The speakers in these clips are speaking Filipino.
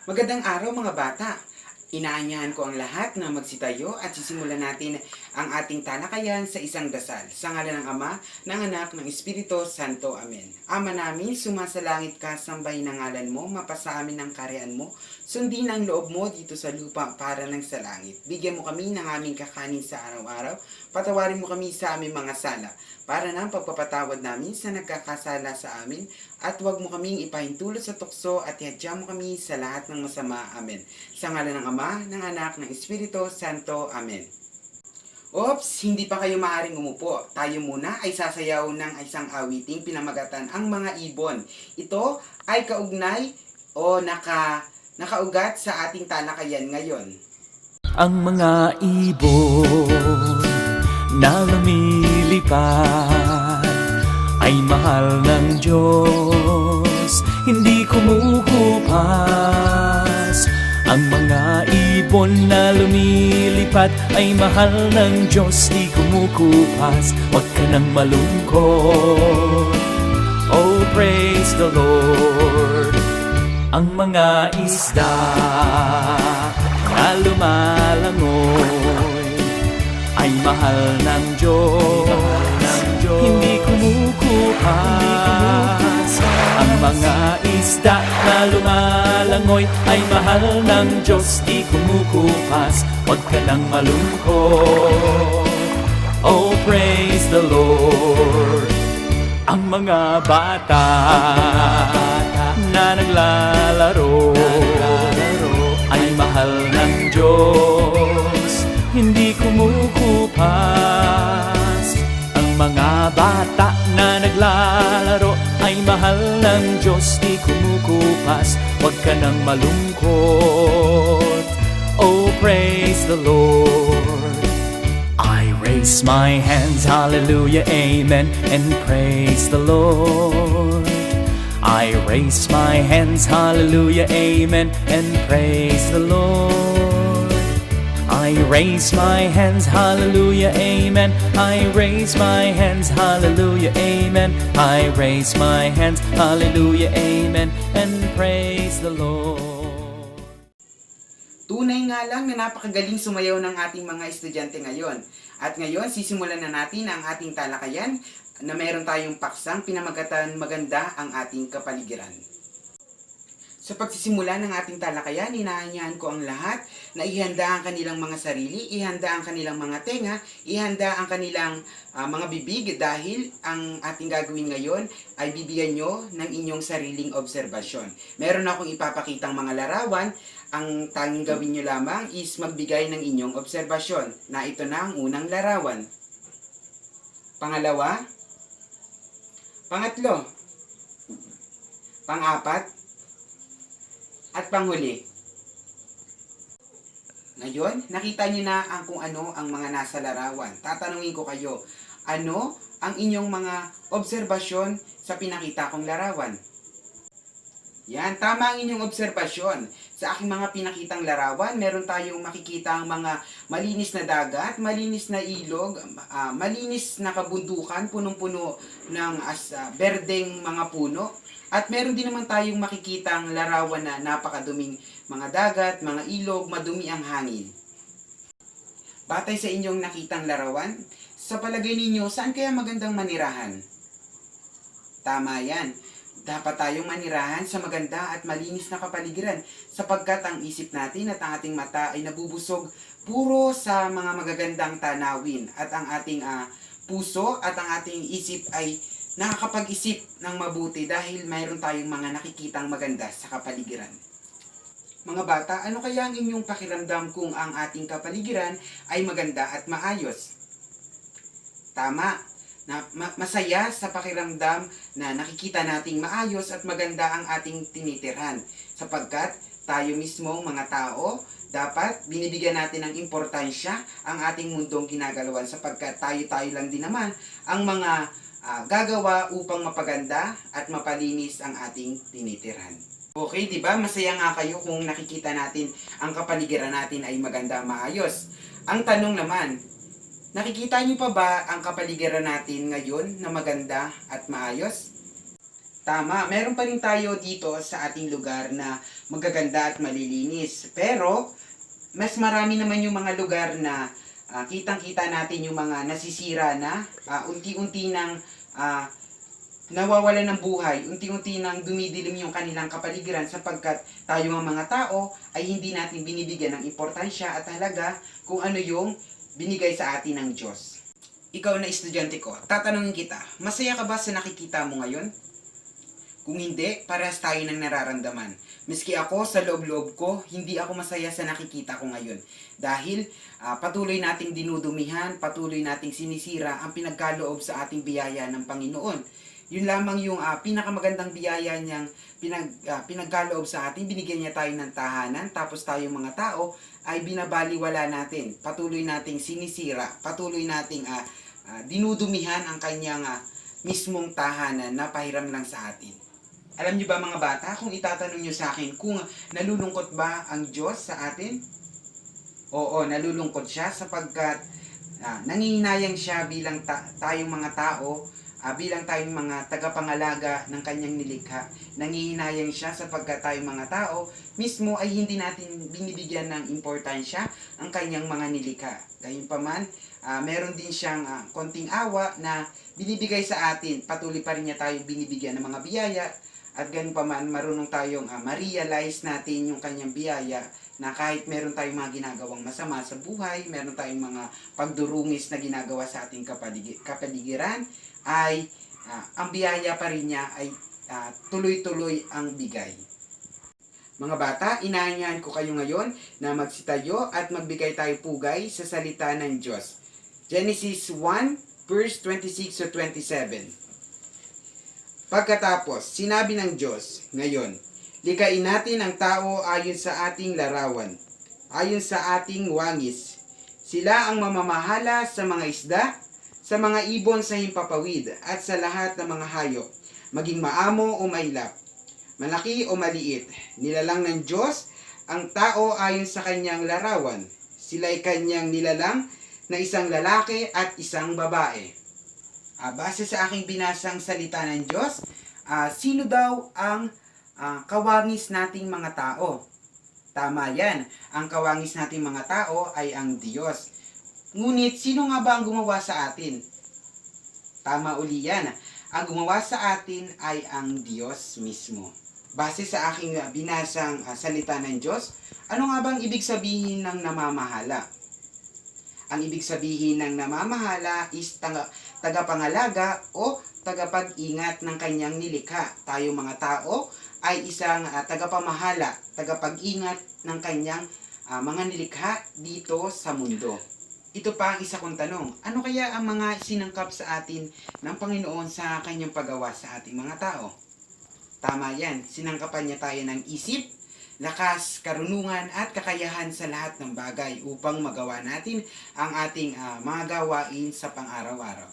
Magandang araw mga bata! Inaanyahan ko ang lahat na magsitayo at sisimulan natin ang ating talakayan sa isang dasal. Sa ngalan ng Ama, ng Anak, ng Espiritu Santo. Amen. Ama namin, sumasalangit ka, sambahin ang ngalan mo, mapasa amin ang kaharian mo, sundin ang loob mo dito sa lupa para lang sa langit. Bigyan mo kami ng aming kakanin sa araw-araw, patawarin mo kami sa aming mga sala, para ng pagpapatawad namin sa nagkakasala sa amin, at huwag mo kaming ipahintulot sa tukso at ihadya mo kami sa lahat ng masama. Amen. Sa ngalan ng Ama, ng Anak, ng Espiritu Santo. Amen. Oops, hindi pa kayo maaaring umupo. Tayo muna ay sasayaw ng isang awiting pinamagatan ang mga ibon. Ito ay kaugnay o nakaugat sa ating talakayan ngayon. Ang mga ibon na lumilipad ay mahal ng Diyos, hindi kumukupas. Ang mga ibon na lumilipad ay mahal ng Diyos, di kumukupas. Huwag ka nang malungkot, oh praise the Lord. Ang mga isda na lumalangoy ay mahal ng Diyos, hindi kumukupas. Ang mga isda na lumalangoy ay mahal ng Diyos, di kumukupas. Huwag ka nang malungkot, oh praise the Lord. Ang mga bata na naglalaro ay mahal ng Diyos, hindi kumukupas. Ang mga bata na naglalaro ay mahal ng Diyos, di kumukupas. Huwag ka nang malungkot, oh praise the Lord. I raise my hands, hallelujah, amen, and praise the Lord. I raise my hands, hallelujah, amen, and praise the Lord. I raise my hands, hallelujah, amen. I raise my hands, hallelujah, amen. I raise my hands, hallelujah, amen, and praise the Lord. Tunay nga lang na napakagaling sumayaw ng ating mga estudyante ngayon. At ngayon, sisimulan na natin ang ating talakayan na mayroon tayong paksang pinamagatan maganda ang ating kapaligiran. Sa pagsisimula ng ating talakayan, inaanyahan ko ang lahat na ihanda ang kanilang mga sarili, ihanda ang kanilang mga tenga, ihanda ang kanilang mga bibig dahil ang ating gagawin ngayon ay bibigyan nyo ng inyong sariling obserbasyon. Meron akong ipapakitang mga larawan, ang tanging gawin nyo lamang is magbigay ng inyong obserbasyon na ito na ang unang larawan. Pangalawa, pangatlo, pang-apat, at panghuli. Ngayon, nakita niyo na kung ano ang mga nasa larawan. Tatanungin ko kayo, ano ang inyong mga obserbasyon sa pinakita kong larawan? Yan, tama ang inyong obserbasyon. Sa aking mga pinakitang larawan, meron tayong makikita ang mga malinis na dagat, malinis na ilog, malinis na kabundukan, punong-puno ng berdeng mga puno. At meron din naman tayong makikitang larawan na napakaduming mga dagat, mga ilog, madumi ang hangin. Batay sa inyong nakitang larawan, sa palagay ninyo, saan kaya magandang manirahan? Tama yan. Dapat tayong manirahan sa maganda at malinis na kapaligiran sapagkat ang isip natin at ang ating mata ay nabubusog puro sa mga magagandang tanawin at ang ating puso at ang ating isip ay nakakapag-isip ng mabuti dahil mayroon tayong mga nakikitang maganda sa kapaligiran. Mga bata, ano kaya ang inyong pakiramdam kung ang ating kapaligiran ay maganda at maayos? Tama. Masaya sa pakiramdam na nakikita nating maayos at maganda ang ating tinitirhan sapagkat tayo mismo mga tao dapat binibigyan natin ng importansya ang ating mundong ginagalawan sapagkat tayo lang din naman ang mga gagawa upang mapaganda at mapalinis ang ating tinitirhan. Okay, di ba? Masaya nga kayo kung nakikita natin ang kapaligiran natin ay maganda, maayos. Ang tanong naman, nakikita niyo pa ba ang kapaligiran natin ngayon na maganda at maayos? Tama, meron pa rin tayo dito sa ating lugar na magaganda at malilinis. Pero, mas marami naman yung mga lugar na kitang-kita natin yung mga nasisira na, unti-unti nang nawawalan ng buhay, unti-unti nang dumidilim yung kanilang kapaligiran sapagkat tayo mga tao ay hindi natin binibigyan ng importansya at halaga kung ano yung binigay sa atin ng Diyos. Ikaw na estudyante ko, tatanungin kita, masaya ka ba sa nakikita mo ngayon? Kung hindi, parehas tayo ng nararamdaman. Miski ako, sa loob-loob ko, hindi ako masaya sa nakikita ko ngayon. Dahil patuloy nating dinudumihan, patuloy nating sinisira ang pinagkaloob sa ating biyaya ng Panginoon. Yun lamang yung pinakamagandang biyaya niyang pinagkaloob sa atin. Binigyan niya tayo ng tahanan, tapos tayong mga tao ay binabaliwala natin. Patuloy nating sinisira, patuloy nating dinudumihan ang kanyang mismong tahanan na pahiram lang sa atin. Alam niyo ba mga bata, kung itatanong niyo sa akin kung nalulungkot ba ang Diyos sa atin? Oo, nalulungkot siya sapagkat nangihinayang siya bilang tayong mga tao, bilang tayong mga tagapangalaga ng kanyang nilikha. Nangihinayang siya sapagkat tayong mga tao mismo ay hindi natin binibigyan ng importansya ang kanyang mga nilikha. Gayunpaman, meron din siyang konting awa na binibigay sa atin. Patuloy pa rin niya tayo binibigyan ng mga biyaya. At ganun pa man, marunong tayong ma-realize natin yung kanyang biyaya na kahit meron tayong mga ginagawang masama sa buhay, meron tayong mga pagdurungis na ginagawa sa ating kapaligiran, ay ang biyaya pa rin niya ay tuloy-tuloy ang bigay. Mga bata, inaanyahan ko kayo ngayon na magsitayo at magbigay tayo pugay sa salita ng Diyos. Genesis 1, verse 26 to 27. Pagkatapos, sinabi ng Diyos, ngayon, likain natin ang tao ayon sa ating larawan, ayon sa ating wangis. Sila ang mamamahala sa mga isda, sa mga ibon sa himpapawid, at sa lahat ng mga hayop, maging maamo o mailap, malaki o maliit. Nilalang ng Diyos ang tao ayon sa kanyang larawan. Sila'y kanyang nilalang na isang lalaki at isang babae. Base sa aking binasang salita ng Diyos, sino daw ang kawangis nating mga tao? Tama yan, ang kawangis nating mga tao ay ang Diyos. Ngunit, sino nga ba ang gumawa sa atin? Tama uli yan, ang gumawa sa atin ay ang Diyos mismo. Base sa aking binasang salita ng Diyos, ano nga bang ibig sabihin ng namamahala? Ang ibig sabihin ng namamahala is tagapangalaga o tagapag-ingat ng kanyang nilikha. Tayo mga tao ay isang tagapamahala, tagapag-ingat ng kanyang mga nilikha dito sa mundo. Ito pa ang isa kong tanong, ano kaya ang mga sinangkap sa atin ng Panginoon sa kanyang paggawa sa ating mga tao? Tama yan, sinangkapan niya tayo ng isip, lakas, karunungan at kakayahan sa lahat ng bagay upang magawa natin ang ating mga gawain sa pang-araw-araw.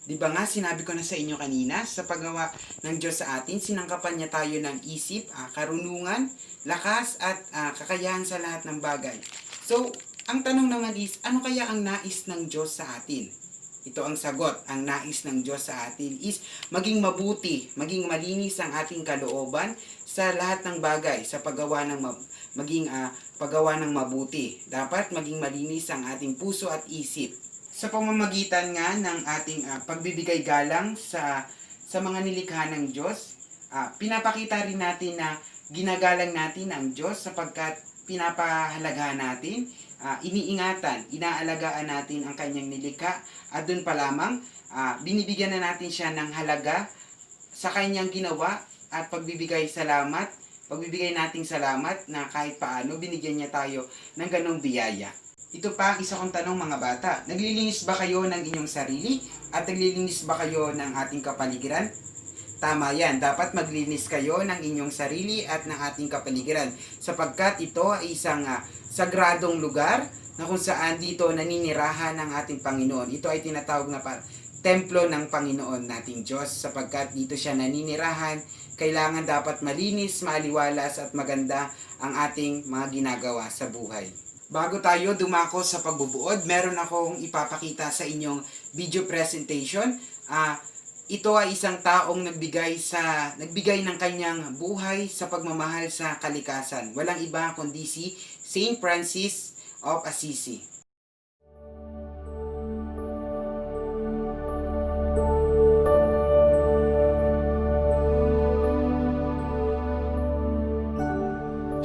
Di ba nga sinabi ko na sa inyo kanina, sa paggawa ng Diyos sa atin, sinangkapan niya tayo ng isip, karunungan, lakas at kakayahan sa lahat ng bagay. So, ang tanong naman is, ano kaya ang nais ng Diyos sa atin? Ito ang sagot, ang nais ng Diyos sa atin is maging mabuti, maging malinis ang ating kalooban sa lahat ng bagay, sa paggawa ng paggawa ng mabuti. Dapat maging malinis ang ating puso at isip. Sa pamamagitan nga ng ating pagbibigay galang sa mga nilikha ng Diyos, pinapakita rin natin na ginagalang natin ang Diyos sapagkat pinapahalagahan natin, iniingatan, inaalagaan natin ang kanyang nilikha at doon pa lamang binibigyan na natin siya ng halaga sa kanyang ginawa at pagbibigay nating salamat na kahit paano binigyan niya tayo ng ganong biyaya. Ito pa ang isa kong tanong mga bata, naglilinis ba kayo ng inyong sarili at naglilinis ba kayo ng ating kapaligiran? Tama yan, dapat maglinis kayo ng inyong sarili at ng ating kapaligiran sapagkat ito ay isang sagradong lugar na kung saan dito naninirahan ng ating Panginoon. Ito ay tinatawag na templo ng Panginoon nating Diyos sapagkat dito siya naninirahan. Kailangan dapat malinis, maaliwalas at maganda ang ating mga ginagawa sa buhay. Bago tayo dumako sa pagbubuod, meron akong ipapakita sa inyong video presentation. Ito ay isang taong nagbigay ng kanyang buhay sa pagmamahal sa kalikasan. Walang iba kundi si Saint Francis of Assisi.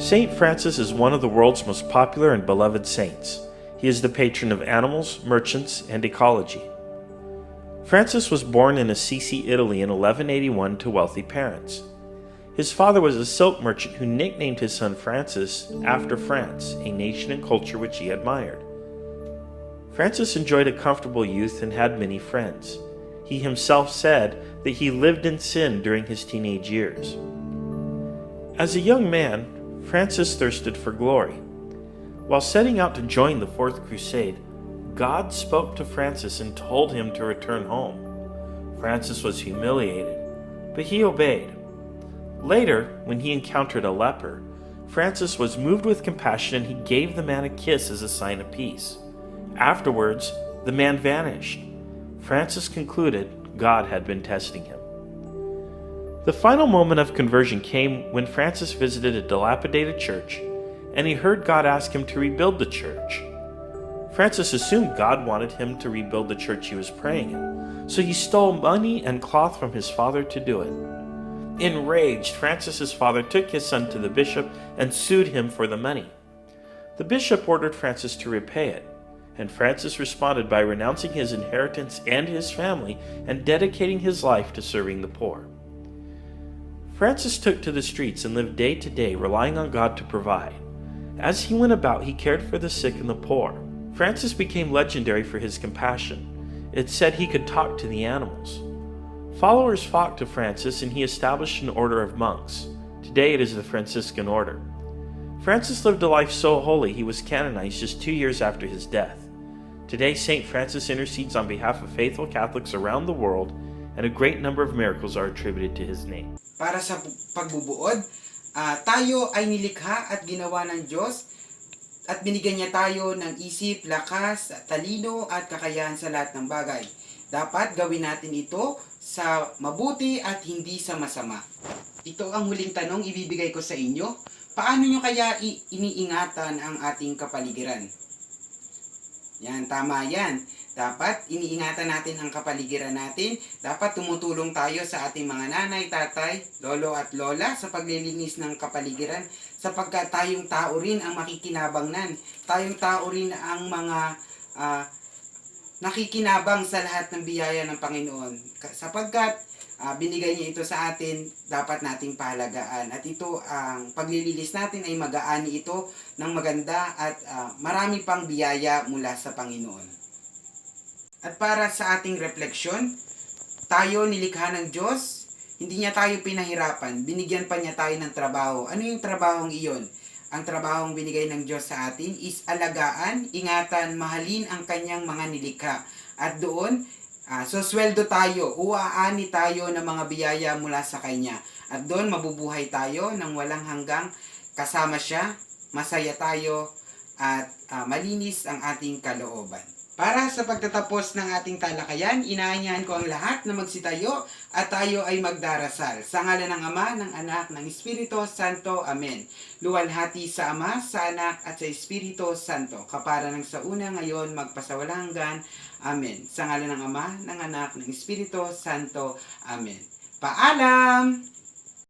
Saint Francis is one of the world's most popular and beloved saints. He is the patron of animals, merchants, and ecology. Francis was born in Assisi, Italy in 1181 to wealthy parents. His father was a silk merchant who nicknamed his son Francis after France, a nation and culture which he admired. Francis enjoyed a comfortable youth and had many friends. He himself said that he lived in sin during his teenage years. As a young man, Francis thirsted for glory. While setting out to join the Fourth Crusade, God spoke to Francis and told him to return home. Francis was humiliated, but he obeyed. Later, when he encountered a leper, Francis was moved with compassion and he gave the man a kiss as a sign of peace. Afterwards, the man vanished. Francis concluded God had been testing him. The final moment of conversion came when Francis visited a dilapidated church and he heard God ask him to rebuild the church. Francis assumed God wanted him to rebuild the church he was praying in, so he stole money and cloth from his father to do it. Enraged, Francis's father took his son to the bishop and sued him for the money. The bishop ordered Francis to repay it, and Francis responded by renouncing his inheritance and his family and dedicating his life to serving the poor. Francis took to the streets and lived day to day, relying on God to provide. As he went about, he cared for the sick and the poor. Francis became legendary for his compassion. It said he could talk to the animals. Followers flocked to Francis, and he established an order of monks. Today it is the Franciscan order. Francis lived a life so holy he was canonized just 2 years after his death. Today, St. Francis intercedes on behalf of faithful Catholics around the world, and a great number of miracles are attributed to his name. Para sa pagbubuod, tayo ay nilikha at ginawa ng Diyos at binigyan niya tayo ng isip, lakas, talino at kakayahan sa lahat ng bagay. Dapat gawin natin ito sa mabuti at hindi sa masama. Ito ang huling tanong ibibigay ko sa inyo. Paano nyo kaya iniingatan ang ating kapaligiran? Yan, tama yan. Dapat iniingatan natin ang kapaligiran natin. Dapat tumutulong tayo sa ating mga nanay, tatay, lolo at lola sa paglilinis ng kapaligiran sapagkat tayong tao rin ang makikinabangnan. Tayong tao rin ang mga nakikinabang sa lahat ng biyaya ng Panginoon. Sapagkat binigay niya ito sa atin, dapat nating pahalagaan. At ito, ang paglilinis natin ay mag-aani ito ng maganda at marami pang biyaya mula sa Panginoon. At para sa ating refleksyon, tayo nilikha ng Diyos, hindi niya tayo pinahirapan, binigyan pa niya tayo ng trabaho. Ano yung trabahong iyon? Ang trabahong binigay ng Diyos sa atin is alagaan, ingatan, mahalin ang kanyang mga nilikha. At doon, sweldo tayo, uaani tayo ng mga biyaya mula sa Kanya. At doon, mabubuhay tayo ng walang hanggang kasama siya, masaya tayo, at malinis ang ating kalooban. Para sa pagtatapos ng ating talakayan, inaanyahan ko ang lahat na magsitayo at tayo ay magdarasal. Sa ngalan ng Ama, ng Anak, ng Espiritu Santo. Amen. Luwalhati sa Ama, sa Anak, at sa Espiritu Santo. Kapara ng sa una ngayon, magpasawalang hanggan. Amen. Sa ngalan ng Ama, ng Anak, ng Espiritu Santo. Amen. Paalam!